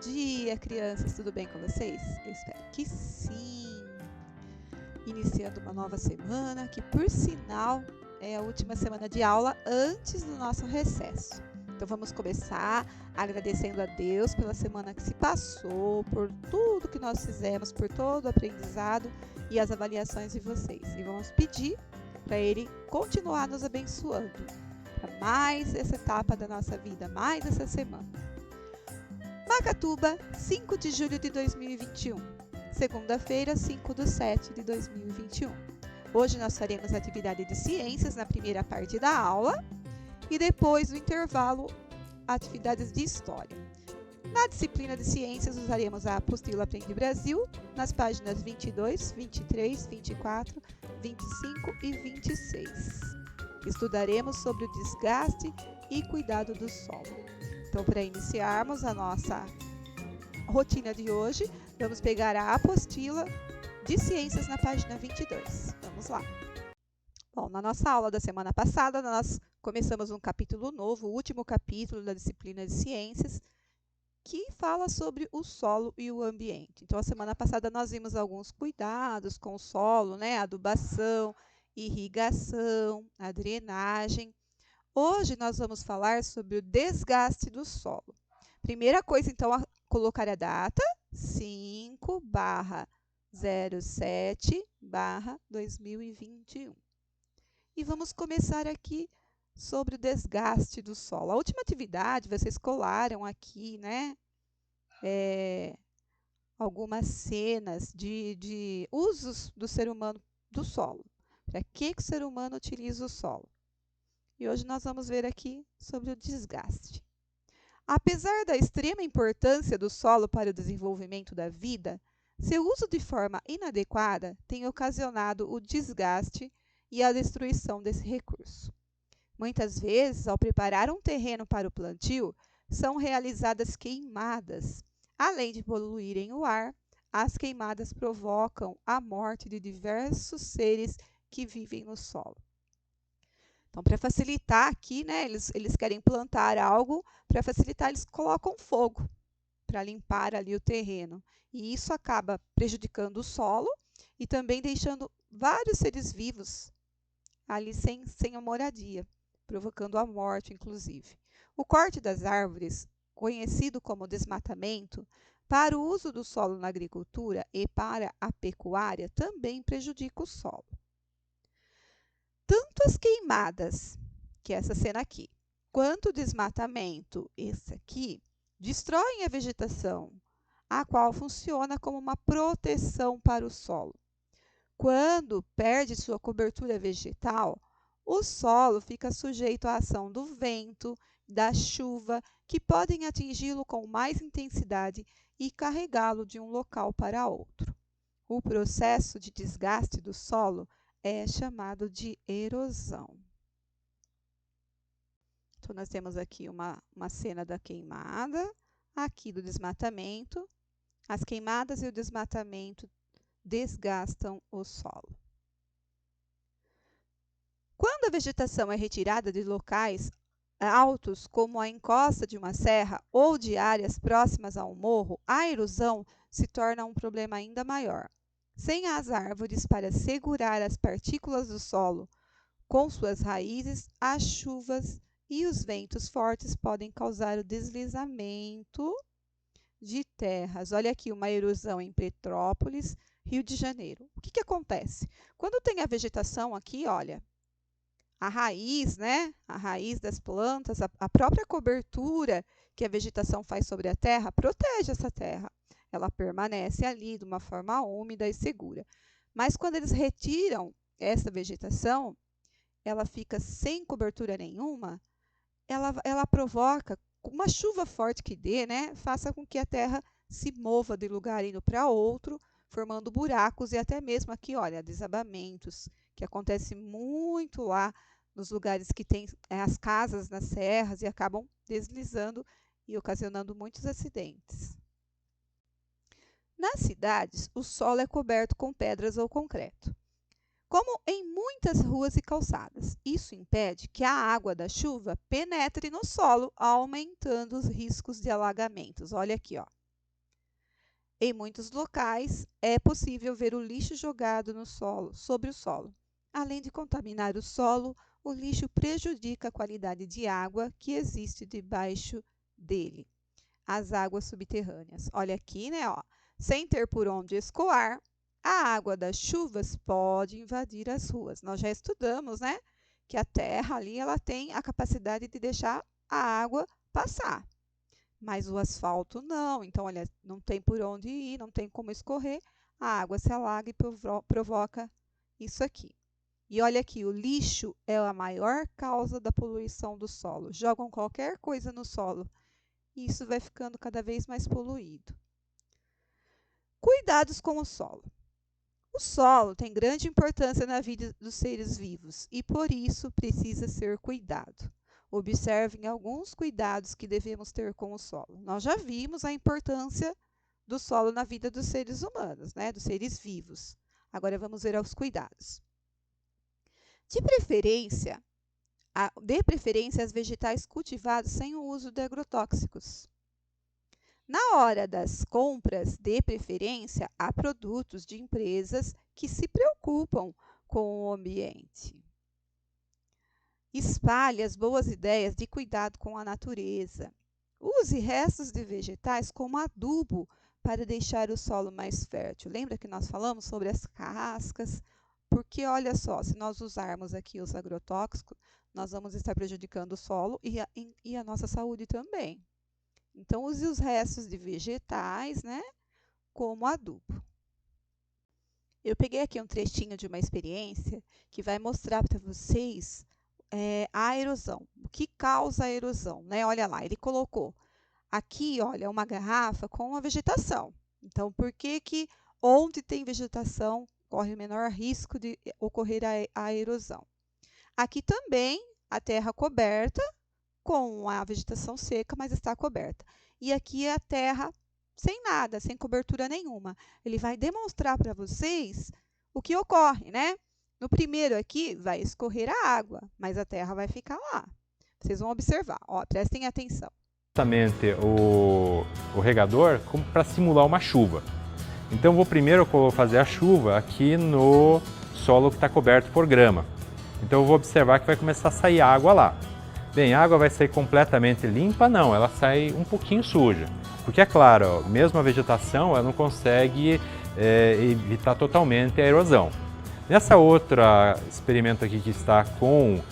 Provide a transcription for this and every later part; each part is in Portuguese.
Dia, crianças, tudo bem com vocês? Eu espero que sim! Iniciando uma nova semana, que por sinal é a última semana de aula antes do nosso recesso. Então vamos começar agradecendo a Deus pela semana que se passou, por tudo que nós fizemos, por todo o aprendizado e as avaliações de vocês. E vamos pedir para Ele continuar nos abençoando para mais essa etapa da nossa vida, mais essa semana. Macatuba, 5 de julho de 2021. Segunda-feira, 5/7 de 2021. Hoje nós faremos atividade de ciências na primeira parte da aula e depois, no intervalo, atividades de história. Na disciplina de ciências, usaremos a apostila Aprende Brasil nas páginas 22, 23, 24, 25 e 26. Estudaremos sobre o desgaste e cuidado do solo. Então, para iniciarmos a nossa rotina de hoje, vamos pegar a apostila de ciências na página 22. Vamos lá. Bom, na nossa aula da semana passada, nós começamos um capítulo novo, o último capítulo da disciplina de ciências, que fala sobre o solo e o ambiente. Então, a semana passada nós vimos alguns cuidados com o solo, né? Adubação, irrigação, a drenagem. Hoje nós vamos falar sobre o desgaste do solo. Primeira coisa, então, a colocar a data, 5/07/2021. E vamos começar aqui sobre o desgaste do solo. A última atividade, vocês colaram aqui, né? Algumas cenas de usos do ser humano do solo. Para que o ser humano utiliza o solo? E hoje nós vamos ver aqui sobre o desgaste. Apesar da extrema importância do solo para o desenvolvimento da vida, seu uso de forma inadequada tem ocasionado o desgaste e a destruição desse recurso. Muitas vezes, ao preparar um terreno para o plantio, são realizadas queimadas. Além de poluírem o ar, as queimadas provocam a morte de diversos seres que vivem no solo. Então, para facilitar aqui, né, eles querem plantar algo, para facilitar eles colocam fogo para limpar ali o terreno. E isso acaba prejudicando o solo e também deixando vários seres vivos ali sem a moradia, provocando a morte, inclusive. O corte das árvores, conhecido como desmatamento, para o uso do solo na agricultura e para a pecuária, também prejudica o solo. Tanto as queimadas, que é essa cena aqui, quanto o desmatamento, esse aqui, destroem a vegetação, a qual funciona como uma proteção para o solo. Quando perde sua cobertura vegetal, o solo fica sujeito à ação do vento, da chuva, que podem atingi-lo com mais intensidade e carregá-lo de um local para outro. O processo de desgaste do solo é chamado de erosão. Então, nós temos aqui uma cena da queimada, aqui do desmatamento. As queimadas e o desmatamento desgastam o solo. Quando a vegetação é retirada de locais altos, como a encosta de uma serra ou de áreas próximas a um morro, a erosão se torna um problema ainda maior. Sem as árvores para segurar as partículas do solo com suas raízes, as chuvas e os ventos fortes podem causar o deslizamento de terras. Olha aqui uma erosão em Petrópolis, Rio de Janeiro. O que acontece? Quando tem a vegetação aqui, olha, a raiz, né? A raiz das plantas, a própria cobertura que a vegetação faz sobre a terra, protege essa terra. Ela permanece ali de uma forma úmida e segura. Mas quando eles retiram essa vegetação, ela fica sem cobertura nenhuma, ela provoca, uma chuva forte que dê, né, faça com que a terra se mova de lugar indo para outro, formando buracos e até mesmo aqui, olha, desabamentos, que acontece muito lá nos lugares que tem as casas nas serras e acabam deslizando e ocasionando muitos acidentes. Nas cidades, o solo é coberto com pedras ou concreto, como em muitas ruas e calçadas. Isso impede que a água da chuva penetre no solo, aumentando os riscos de alagamentos. Olha aqui, ó. Em muitos locais, é possível ver o lixo jogado no solo, sobre o solo. Além de contaminar o solo, o lixo prejudica a qualidade de água que existe debaixo dele, as águas subterrâneas. Olha aqui, né, ó. Sem ter por onde escoar, a água das chuvas pode invadir as ruas. Nós já estudamos, né, que a terra ali ela tem a capacidade de deixar a água passar. Mas o asfalto não. Então, olha, não tem por onde ir, não tem como escorrer, a água se alaga e provoca isso aqui. E olha aqui, o lixo é a maior causa da poluição do solo. Jogam qualquer coisa no solo e isso vai ficando cada vez mais poluído. Cuidados com o solo. O solo tem grande importância na vida dos seres vivos e, por isso, precisa ser cuidado. Observem alguns cuidados que devemos ter com o solo. Nós já vimos a importância do solo na vida dos seres humanos, né? Dos seres vivos. Agora vamos ver os cuidados. De preferência, as vegetais cultivados sem o uso de agrotóxicos. Na hora das compras, de preferência, há produtos de empresas que se preocupam com o ambiente. Espalhe as boas ideias de cuidado com a natureza. Use restos de vegetais como adubo para deixar o solo mais fértil. Lembra que nós falamos sobre as cascas? Porque, olha só, se nós usarmos aqui os agrotóxicos, nós vamos estar prejudicando o solo e a nossa saúde também. Então, use os restos de vegetais, né, como adubo. Eu peguei aqui um trechinho de uma experiência que vai mostrar para vocês a erosão. O que causa a erosão, né? Olha lá, ele colocou aqui, olha, uma garrafa com a vegetação. Então, por que que onde tem vegetação corre o menor risco de ocorrer a erosão? Aqui também a terra coberta com a vegetação seca, mas está coberta. E aqui é a terra sem nada, sem cobertura nenhuma. Ele vai demonstrar para vocês o que ocorre, né? No primeiro aqui vai escorrer a água, mas a terra vai ficar lá. Vocês vão observar, ó, prestem atenção. Justamente o regador para simular uma chuva. Então vou primeiro fazer a chuva aqui no solo que está coberto por grama. Então eu vou observar que vai começar a sair água lá. Bem, a água vai sair completamente limpa? Não, ela sai um pouquinho suja. Porque é claro, mesmo a vegetação ela não consegue evitar totalmente a erosão. Nessa outra experimento aqui que está com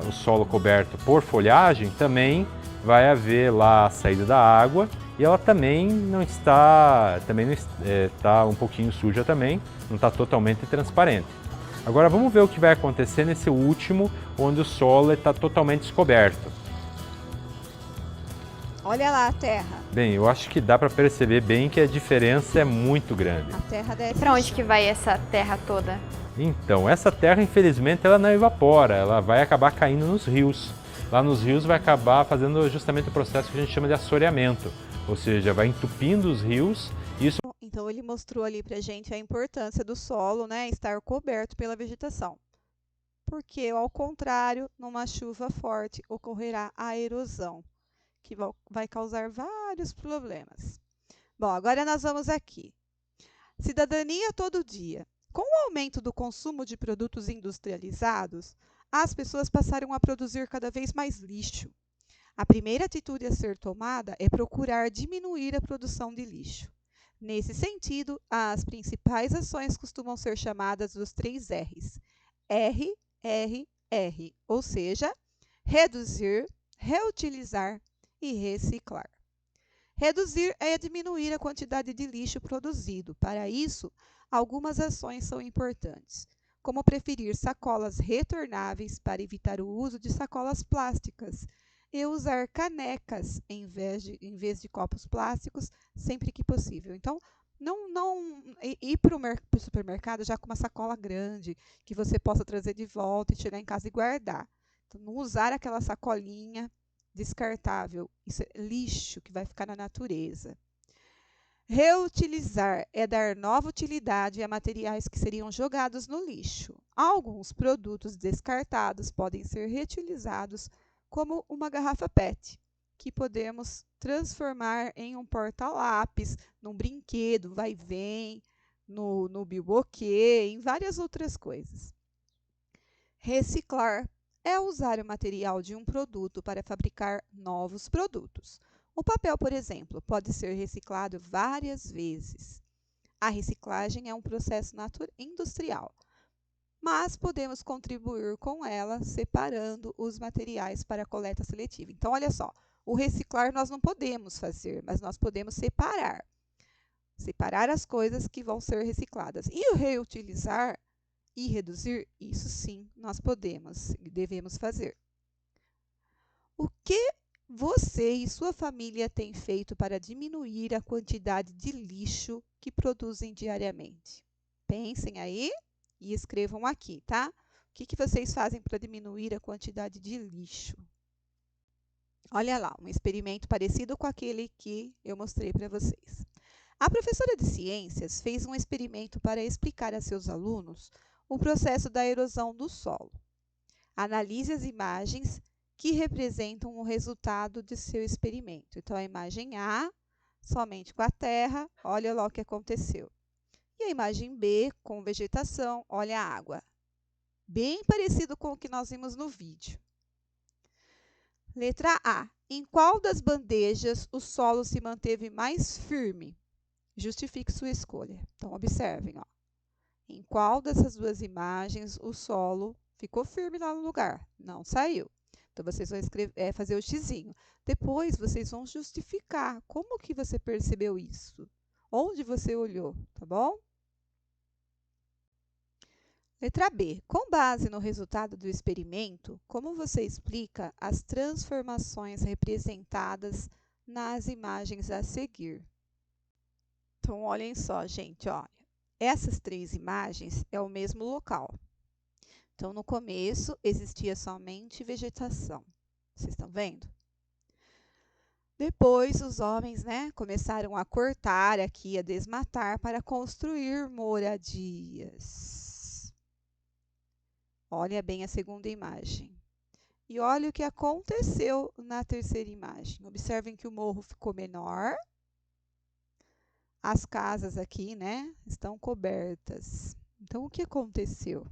o solo coberto por folhagem, também vai haver lá a saída da água e ela também está um pouquinho suja também, não está totalmente transparente. Agora vamos ver o que vai acontecer nesse último, onde o solo está totalmente descoberto. Olha lá a terra. Bem, eu acho que dá para perceber bem que a diferença é muito grande. A terra desce. Para onde que vai essa terra toda? Então, essa terra, infelizmente, ela não evapora, ela vai acabar caindo nos rios. Lá nos rios vai acabar fazendo justamente o processo que a gente chama de assoreamento, ou seja, vai entupindo os rios. Então, ele mostrou ali para a gente a importância do solo, né, estar coberto pela vegetação. Porque, ao contrário, numa chuva forte, ocorrerá a erosão, que vai causar vários problemas. Bom, agora nós vamos aqui. Cidadania todo dia. Com o aumento do consumo de produtos industrializados, as pessoas passaram a produzir cada vez mais lixo. A primeira atitude a ser tomada é procurar diminuir a produção de lixo. Nesse sentido, as principais ações costumam ser chamadas dos 3 R's. R, R, R, ou seja, reduzir, reutilizar e reciclar. Reduzir é diminuir a quantidade de lixo produzido. Para isso, algumas ações são importantes, como preferir sacolas retornáveis para evitar o uso de sacolas plásticas e usar canecas em vez de copos plásticos sempre que possível. Então, não ir para o supermercado já com uma sacola grande que você possa trazer de volta e chegar em casa e guardar. Então, não usar aquela sacolinha descartável, isso é lixo que vai ficar na natureza. Reutilizar é dar nova utilidade a materiais que seriam jogados no lixo. Alguns produtos descartados podem ser reutilizados, como uma garrafa PET, que podemos transformar em um porta-lápis, num brinquedo, vai e vem, no bilboquê, em várias outras coisas. Reciclar é usar o material de um produto para fabricar novos produtos. O papel, por exemplo, pode ser reciclado várias vezes. A reciclagem é um processo industrial, mas podemos contribuir com ela separando os materiais para a coleta seletiva. Então, olha só, o reciclar nós não podemos fazer, mas nós podemos separar. Separar as coisas que vão ser recicladas. E o reutilizar e reduzir, isso sim, nós podemos e devemos fazer. O que você e sua família têm feito para diminuir a quantidade de lixo que produzem diariamente? Pensem aí e escrevam aqui, tá? O que vocês fazem para diminuir a quantidade de lixo? Olha lá, um experimento parecido com aquele que eu mostrei para vocês. A professora de ciências fez um experimento para explicar a seus alunos o processo da erosão do solo. Analise as imagens que representam o resultado de seu experimento. Então, a imagem A, somente com a terra, olha lá o que aconteceu. E a imagem B, com vegetação, olha a água. Bem parecido com o que nós vimos no vídeo. Letra A. Em qual das bandejas o solo se manteve mais firme? Justifique sua escolha. Então, observem, ó. Em qual dessas duas imagens o solo ficou firme lá no lugar? Não saiu. Então, vocês vão fazer o xizinho. Depois, vocês vão justificar como que você percebeu isso. Onde você olhou, tá bom? Letra B. Com base no resultado do experimento, como você explica as transformações representadas nas imagens a seguir? Então, olhem só, gente, olha. Essas três imagens é o mesmo local. Então, no começo, existia somente vegetação. Vocês estão vendo? Depois, os homens, começaram a cortar aqui, a desmatar para construir moradias. Olha bem a segunda imagem. E olha o que aconteceu na terceira imagem. Observem que o morro ficou menor. As casas aqui, estão cobertas. Então, o que aconteceu?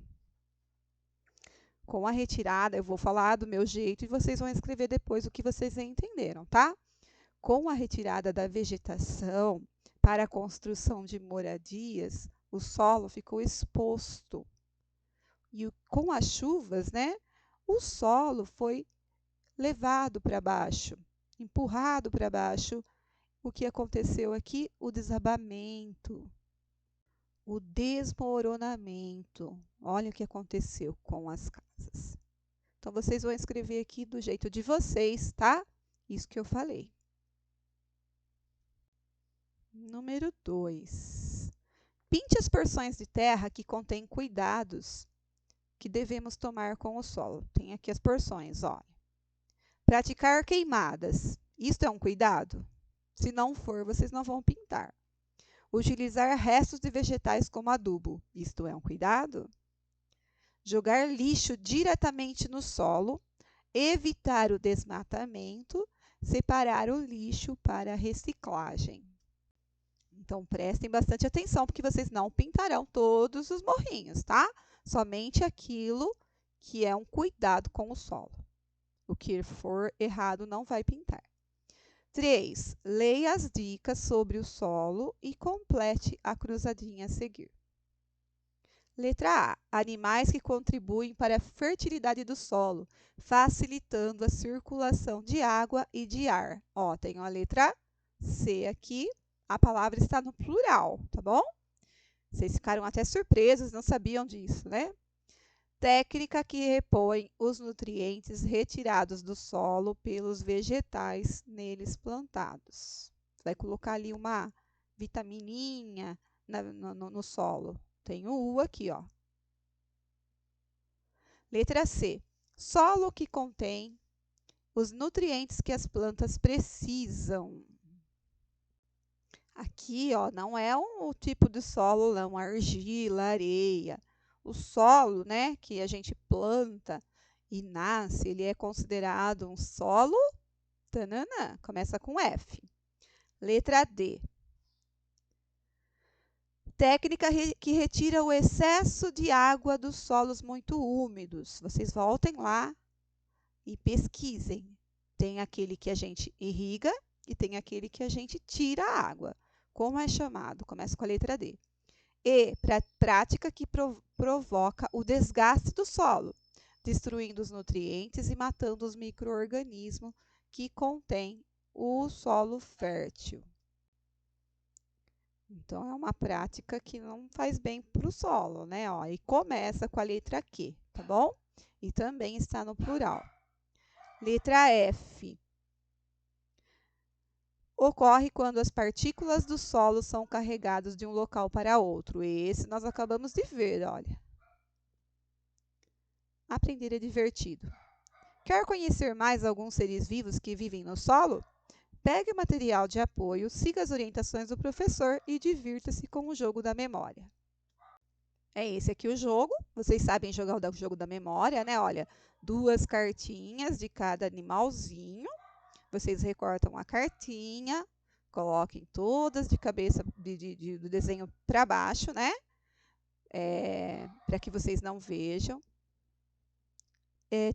Com a retirada, eu vou falar do meu jeito e vocês vão escrever depois o que vocês entenderam, tá? Com a retirada da vegetação para a construção de moradias, o solo ficou exposto. E com as chuvas, o solo foi levado para baixo, empurrado para baixo. O que aconteceu aqui? O desabamento, o desmoronamento. Olha o que aconteceu com as casas. Então, vocês vão escrever aqui do jeito de vocês, tá? Isso que eu falei. Número 2. Pinte as porções de terra que contêm cuidados que devemos tomar com o solo. Tem aqui as porções, olha. Praticar queimadas. Isto é um cuidado? Se não for, vocês não vão pintar. Utilizar restos de vegetais como adubo. Isto é um cuidado? Jogar lixo diretamente no solo. Evitar o desmatamento. Separar o lixo para reciclagem. Então, prestem bastante atenção, porque vocês não pintarão todos os morrinhos, tá? Somente aquilo que é um cuidado com o solo. O que for errado não vai pintar. 3. Leia as dicas sobre o solo e complete a cruzadinha a seguir. Letra A. Animais que contribuem para a fertilidade do solo, facilitando a circulação de água e de ar. Ó, tem a letra C aqui, a palavra está no plural, tá bom? Vocês ficaram até surpresos, não sabiam disso, né? Técnica que repõe os nutrientes retirados do solo pelos vegetais neles plantados. Vai colocar ali uma vitamininha no solo. Tem o U aqui, ó. Letra C. Solo que contém os nutrientes que as plantas precisam. Aqui, ó, não é um tipo de solo, não, argila, areia. O solo, que a gente planta e nasce, ele é considerado um solo Tananã, começa com F. Letra D. Técnica que retira o excesso de água dos solos muito úmidos. Vocês voltem lá e pesquisem. Tem aquele que a gente irriga e tem aquele que a gente tira a água. Como é chamado? Começa com a letra D. E, prática que provoca o desgaste do solo, destruindo os nutrientes e matando os micro-organismos que contém o solo fértil. Então, é uma prática que não faz bem para o solo, né? Ó, e começa com a letra Q, tá bom? E também está no plural. Letra F. Ocorre quando as partículas do solo são carregadas de um local para outro. Esse nós acabamos de ver, olha. Aprender é divertido. Quer conhecer mais alguns seres vivos que vivem no solo? Pegue o material de apoio, siga as orientações do professor e divirta-se com o jogo da memória. É esse aqui o jogo. Vocês sabem jogar o jogo da memória, né? Olha, 2 cartinhas de cada animalzinho. Vocês recortam a cartinha, coloquem todas de cabeça do desenho para baixo, né? Para que vocês não vejam.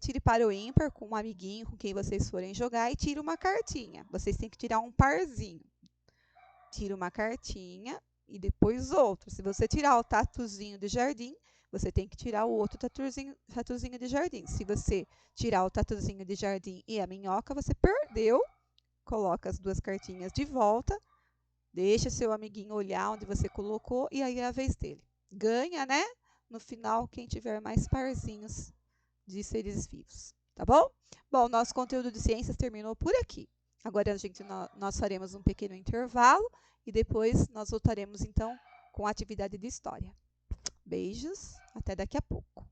Tire para o ímpar com um amiguinho com quem vocês forem jogar e tire uma cartinha. Vocês têm que tirar um parzinho. Tira uma cartinha e depois outra. Se você tirar o tatuzinho de jardim, você tem que tirar o outro tatuzinho de jardim. Se você tirar o tatuzinho de jardim e a minhoca, você perdeu. Coloca as 2 cartinhas de volta. Deixa seu amiguinho olhar onde você colocou e aí é a vez dele. Ganha, né? No final, quem tiver mais parzinhos de seres vivos, tá bom? Bom, nosso conteúdo de ciências terminou por aqui. Agora, nós faremos um pequeno intervalo e depois nós voltaremos, então, com a atividade de história. Beijos, até daqui a pouco.